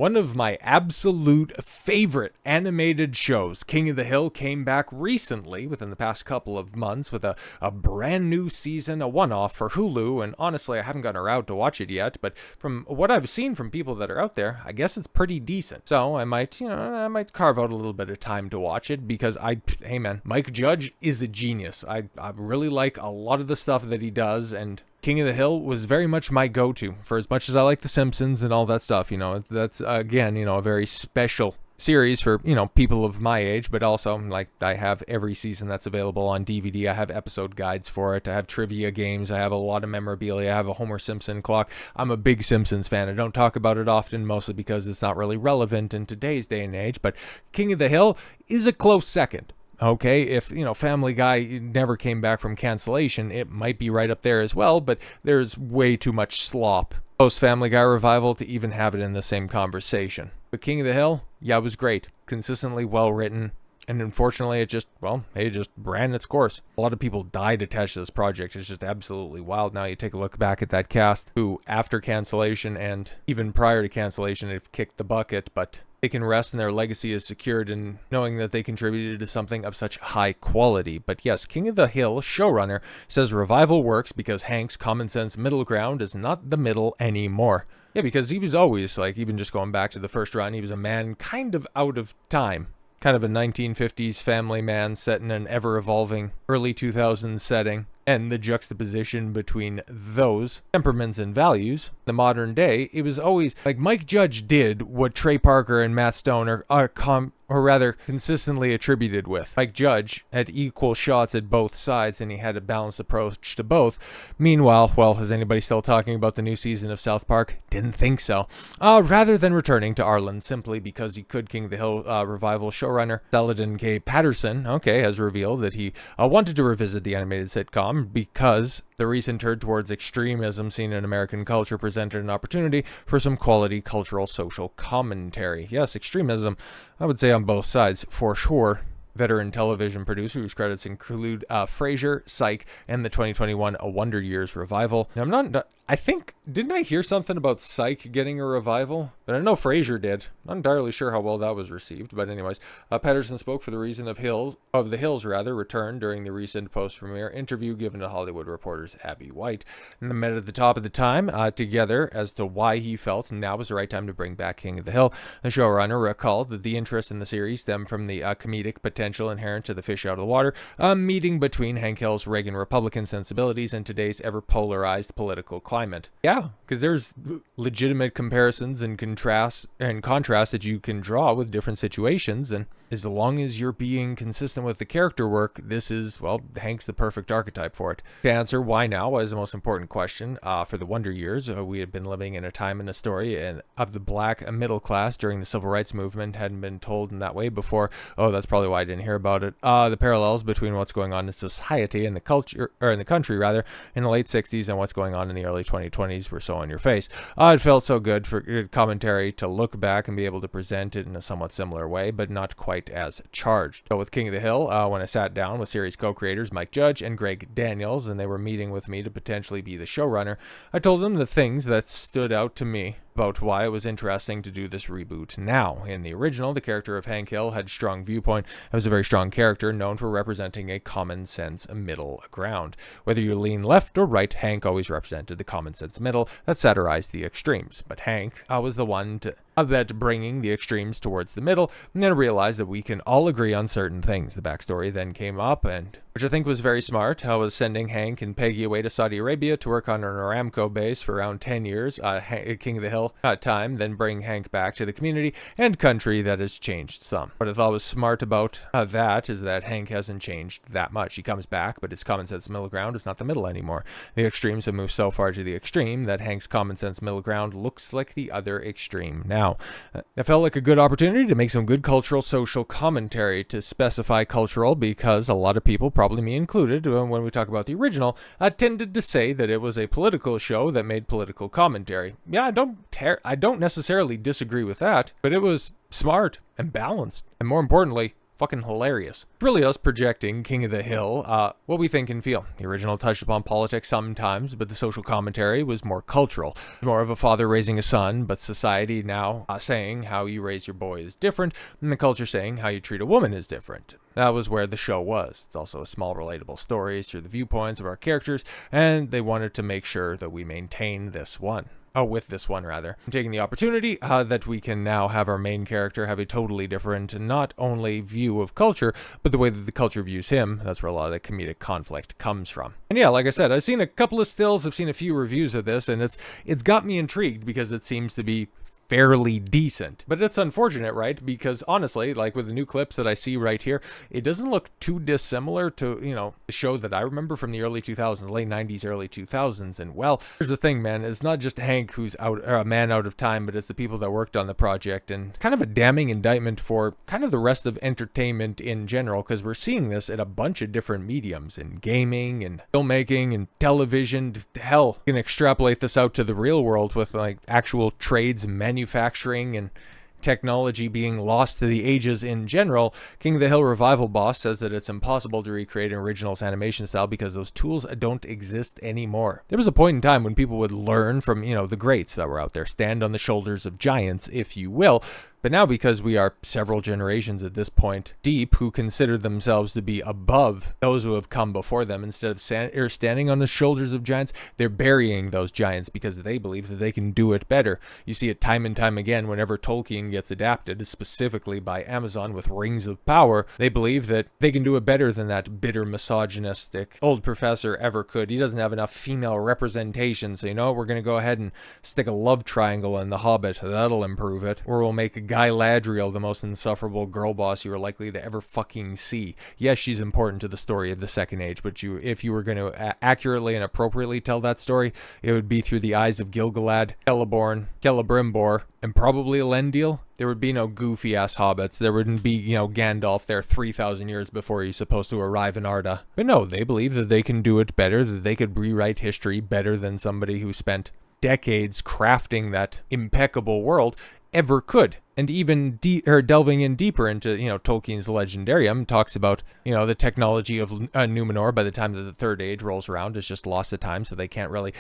One of my absolute favorite animated shows, King of the Hill, came back recently, within the past couple of months, with a brand new season, a one-off for Hulu, and honestly, I haven't gotten around to watch it yet, but from what I've seen from people that are out there, I guess it's pretty decent. So I might carve out a little bit of time to watch it, because hey man, Mike Judge is a genius. I really like a lot of the stuff that he does, and King of the Hill was very much my go-to. For as much as I like The Simpsons and all that stuff, that's, again, a very special series for, people of my age, but also, like, I have every season that's available on DVD. I have episode guides for it. I have trivia games. I have a lot of memorabilia. I have a Homer Simpson clock. I'm a big Simpsons fan. I don't talk about it often, mostly because it's not really relevant in today's day and age, but King of the Hill is a close second. Okay, if, Family Guy never came back from cancellation, it might be right up there as well, but there's way too much slop post-Family Guy revival to even have it in the same conversation. But King of the Hill, yeah, it was great. Consistently well-written, and unfortunately, it just ran its course. A lot of people died attached to this project. It's just absolutely wild. Now you take a look back at that cast, who, after cancellation and even prior to cancellation, have kicked the bucket, but they can rest and their legacy is secured in knowing that they contributed to something of such high quality. But yes, King of the Hill showrunner says revival works because Hank's common sense middle ground is not the middle anymore. Yeah, because he was always, even just going back to the first run, he was a man kind of out of time. Kind of a 1950s family man set in an ever-evolving early 2000s setting, and the juxtaposition between those temperaments and values, the modern day, it was always like Mike Judge did what Trey Parker and Matt Stone are rather consistently attributed with. Mike Judge had equal shots at both sides, and he had a balanced approach to both. Meanwhile, is anybody still talking about the new season of South Park? Didn't think so. Rather than returning to Arlen simply because he could, King of the Hill revival showrunner Saladin K. Patterson, has revealed that he wanted to revisit the animated sitcom because the recent turn towards extremism seen in American culture presented an opportunity for some quality cultural social commentary. Yes, extremism, I would say on both sides, for sure. Veteran television producer whose credits include Frasier, Psych, and the 2021 A Wonder Years revival. Now, didn't I hear something about Psych getting a revival? But I know Frasier did. Not entirely sure how well that was received, but anyways, Patterson spoke for the reason of the Hills return during the recent post-premiere interview given to Hollywood Reporter's Abby White. And they met at the top of the time together as to why he felt now was the right time to bring back King of the Hill. The showrunner recalled that the interest in the series stemmed from the comedic potential inherent to the fish out of the water, a meeting between Hank Hill's Reagan Republican sensibilities and today's ever-polarized political climate. Yeah, because there's legitimate comparisons and contrasts that you can draw with different situations, and as long as you're being consistent with the character work, this is, Hank's the perfect archetype for it. To answer why now is the most important question. For the Wonder Years, we had been living in a time and a story of the black middle class during the Civil Rights Movement. Hadn't been told in that way before. That's probably why I didn't hear about it. The parallels between what's going on in society and the culture, or in the country rather, in the late 60s and what's going on in the early 2020s were so in your face. It felt so good for commentary to look back and be able to present it in a somewhat similar way, but not quite as charged. So with King of the Hill, when I sat down with series co-creators Mike Judge and Greg Daniels, and they were meeting with me to potentially be the showrunner, I told them the things that stood out to me about why it was interesting to do this reboot now. In the original, the character of Hank Hill had strong viewpoint. It was a very strong character, known for representing a common sense middle ground. Whether you lean left or right, Hank always represented the common sense middle that satirized the extremes. But Hank was the one that bringing the extremes towards the middle, and then realized that we can all agree on certain things. The backstory then came up, and which I think was very smart. I was sending Hank and Peggy away to Saudi Arabia to work on an Aramco base for around 10 years, King of the Hill time, then bring Hank back to the community and country that has changed some. What I thought was smart about that is that Hank hasn't changed that much. He comes back, but his common sense middle ground is not the middle anymore. The extremes have moved so far to the extreme that Hank's common sense middle ground looks like the other extreme now. It felt like a good opportunity to make some good cultural social commentary. To specify cultural, because a lot of people, probably me included, when we talk about the original, tended to say that it was a political show that made political commentary. Yeah, I don't necessarily disagree with that, but it was smart and balanced, and more importantly, fucking hilarious. It's really us projecting King of the Hill, what we think and feel. The original touched upon politics sometimes, but the social commentary was more cultural. More of a father raising a son, but society now saying how you raise your boy is different, and the culture saying how you treat a woman is different. That was where the show was. It's also a small relatable stories through the viewpoints of our characters, and they wanted to make sure that we maintain this one. With this one, rather. Taking the opportunity that we can now have our main character have a totally different, not only view of culture, but the way that the culture views him. That's where a lot of the comedic conflict comes from. And yeah, like I said, I've seen a couple of stills, I've seen a few reviews of this, and it's got me intrigued because it seems to be fairly decent. But it's unfortunate, right? Because honestly, like with the new clips that I see right here, it doesn't look too dissimilar to, the show that I remember from the early 2000s, late 90s, early 2000s. And well, here's the thing, man. It's not just Hank who's a man out of time, but it's the people that worked on the project, and kind of a damning indictment for kind of the rest of entertainment in general, because we're seeing this in a bunch of different mediums, in gaming and filmmaking and television. Hell, you can extrapolate this out to the real world with like actual trades, manufacturing and technology being lost to the ages in general. King of the Hill revival boss says that it's impossible to recreate an original's animation style because those tools don't exist anymore. There was a point in time when people would learn from, the greats that were out there, stand on the shoulders of giants, if you will. But now, because we are several generations at this point deep who consider themselves to be above those who have come before them, instead of standing on the shoulders of giants, they're burying those giants because they believe that they can do it better. You see it time and time again whenever Tolkien gets adapted, specifically by Amazon with Rings of Power. They believe that they can do it better than that bitter, misogynistic old professor ever could. He doesn't have enough female representation, so we're going to go ahead and stick a love triangle in The Hobbit. That'll improve it. Or we'll make Guy Ladriel the most insufferable girl boss you are likely to ever fucking see. Yes, she's important to the story of the Second Age, but if you were going to accurately and appropriately tell that story, it would be through the eyes of Gil-galad, Celebrimbor, and probably Elendil. There would be no goofy-ass hobbits. There wouldn't be, Gandalf there 3,000 years before he's supposed to arrive in Arda. But no, they believe that they can do it better, that they could rewrite history better than somebody who spent decades crafting that impeccable world ever could. And even delving in deeper into, Tolkien's Legendarium, talks about, the technology of Numenor by the time that the Third Age rolls around is just lost to time, so they can't really,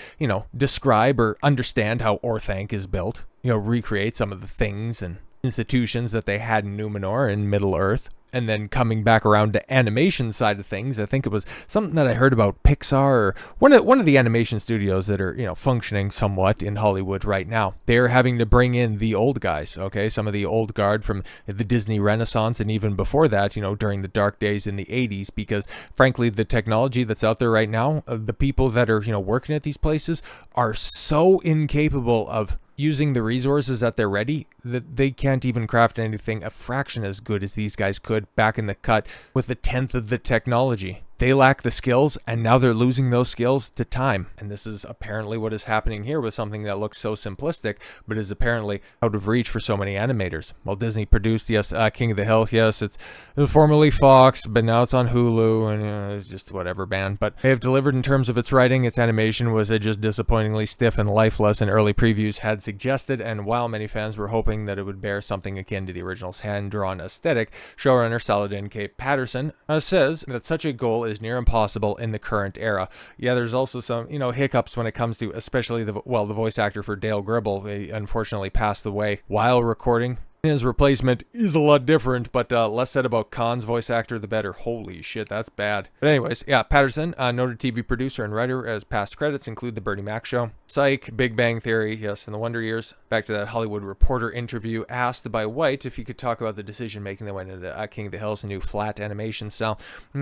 describe or understand how Orthanc is built, recreate some of the things and institutions that they had in Numenor and Middle-earth. And then coming back around to animation side of things, I think it was something that I heard about Pixar, or one of the animation studios that are, functioning somewhat in Hollywood right now. They're having to bring in the old guys, okay? Some of the old guard from the Disney Renaissance, and even before that, during the dark days in the 80s, because frankly, the technology that's out there right now, the people that are, working at these places are so incapable of using the resources that they're ready, that they can't even craft anything a fraction as good as these guys could back in the cut with a tenth of the technology. They lack the skills, and now they're losing those skills to time. And this is apparently what is happening here with something that looks so simplistic, but is apparently out of reach for so many animators. Well, Disney produced, yes, King of the Hill. Yes, it was formerly Fox, but now it's on Hulu, and it's just whatever, man. But they have delivered in terms of its writing. Its animation was just disappointingly stiff and lifeless, and early previews had suggested. And while many fans were hoping that it would bear something akin to the original's hand-drawn aesthetic, showrunner Saladin K. Patterson says that such a goal is near impossible in the current era. Yeah, there's also some, hiccups when it comes to, especially the voice actor for Dale Gribble. He unfortunately passed away while recording. His replacement is a lot different, but less said about Khan's voice actor, the better. Holy shit, that's bad. But anyways, yeah, Patterson, noted TV producer and writer, as past credits include The Bernie Mac Show, Psych, Big Bang Theory, yes, and The Wonder Years. Back to that Hollywood Reporter interview asked by White if he could talk about the decision-making that went into King of the Hill's new flat animation style.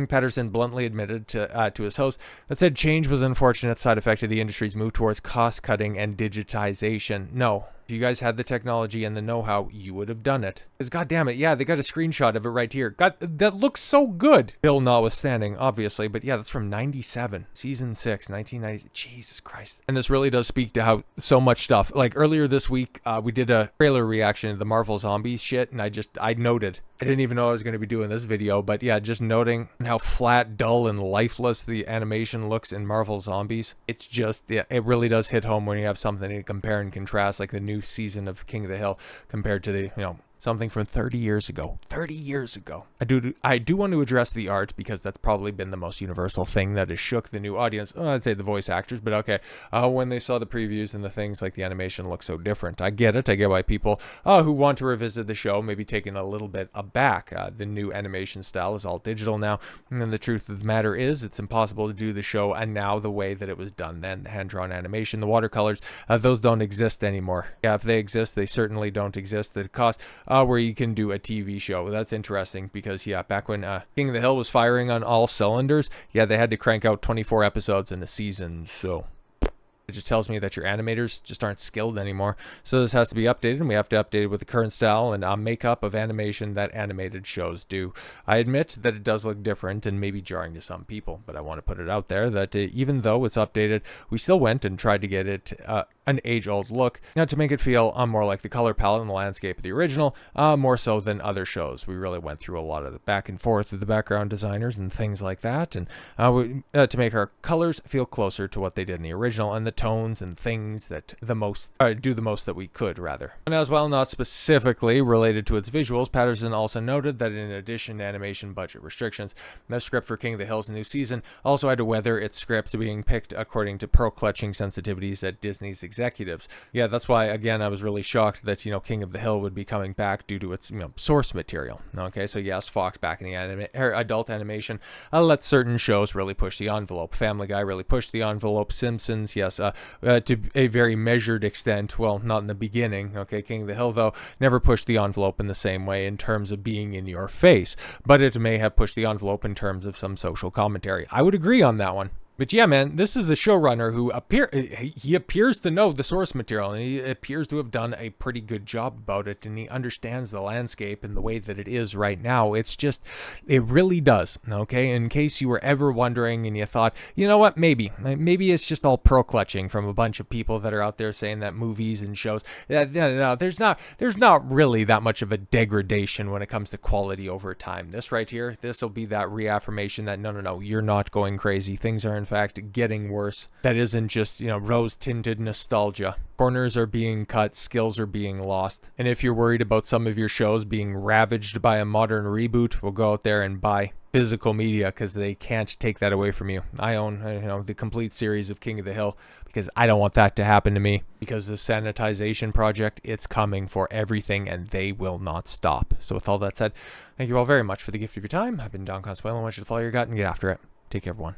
Patterson bluntly admitted to his host that said change was an unfortunate side effect of the industry's move towards cost-cutting and digitization. No. If you guys had the technology and the know-how, you would have done it. Because goddamn it, yeah, they got a screenshot of it right here. God, that looks so good. Bill notwithstanding, obviously, but yeah, that's from 97, season 6, 1990. Jesus Christ. And this really does speak to how so much stuff. Like earlier this week, we did a trailer reaction to the Marvel Zombies shit, and I noted. I didn't even know I was going to be doing this video, but yeah, just noting how flat, dull, and lifeless the animation looks in Marvel Zombies. It's just, yeah, it really does hit home when you have something to compare and contrast, like the new season of King of the Hill compared to the, something from 30 years ago. 30 years ago. I do want to address the art because that's probably been the most universal thing that has shook the new audience. Well, I'd say the voice actors, but okay. When they saw the previews and the things, like the animation looks so different. I get it. I get why people who want to revisit the show may be taken a little bit aback. The new animation style is all digital now, and the truth of the matter is it's impossible to do the show and now the way that it was done then. The hand-drawn animation, the watercolors, those don't exist anymore. Yeah, if they exist, they certainly don't exist. The cost where you can do a TV show. That's interesting because, yeah, back when King of the Hill was firing on all cylinders, yeah, they had to crank out 24 episodes in a season, so it just tells me that your animators just aren't skilled anymore. So this has to be updated, and we have to update it with the current style and makeup of animation that animated shows do. I admit that it does look different and maybe jarring to some people, but I want to put it out there that even though it's updated, we still went and tried to get it an age-old look, to make it feel more like the color palette and the landscape of the original, more so than other shows. We really went through a lot of the back and forth with the background designers and things like that, and to make our colors feel closer to what they did in the original, and the tones and things that do the most that we could, rather. And as well, not specifically related to its visuals, Patterson also noted that in addition to animation budget restrictions, the script for King of the Hill's new season also had to weather its script being picked according to pearl-clutching sensitivities at Disney's executives. Yeah, that's why, again, I was really shocked that, King of the Hill would be coming back due to its, source material. Okay, so yes, Fox back in the adult animation let certain shows really push the envelope. Family Guy really pushed the envelope. Simpsons, yes, to a very measured extent. Well, not in the beginning. Okay, King of the Hill, though, never pushed the envelope in the same way in terms of being in your face, but it may have pushed the envelope in terms of some social commentary. I would agree on that one. But yeah, man, this is a showrunner who appears to know the source material, and he appears to have done a pretty good job about it, and he understands the landscape and the way that it is right now. It's just, it really does, okay? In case you were ever wondering and you thought, you know what, maybe it's just all pearl clutching from a bunch of people that are out there saying that movies and shows, no, there's not really that much of a degradation when it comes to quality over time. This right here, this will be that reaffirmation that no, you're not going crazy. Things are in fact getting worse. That isn't just, rose-tinted nostalgia. Corners are being cut, skills are being lost. And if you're worried about some of your shows being ravaged by a modern reboot, we'll go out there and buy physical media because they can't take that away from you. I own, the complete series of King of the Hill because I don't want that to happen to me, because the sanitization project, it's coming for everything and they will not stop. So with all that said, thank you all very much for the gift of your time. I've been Don Consuelo. I want you to follow your gut and get after it. Take care, everyone.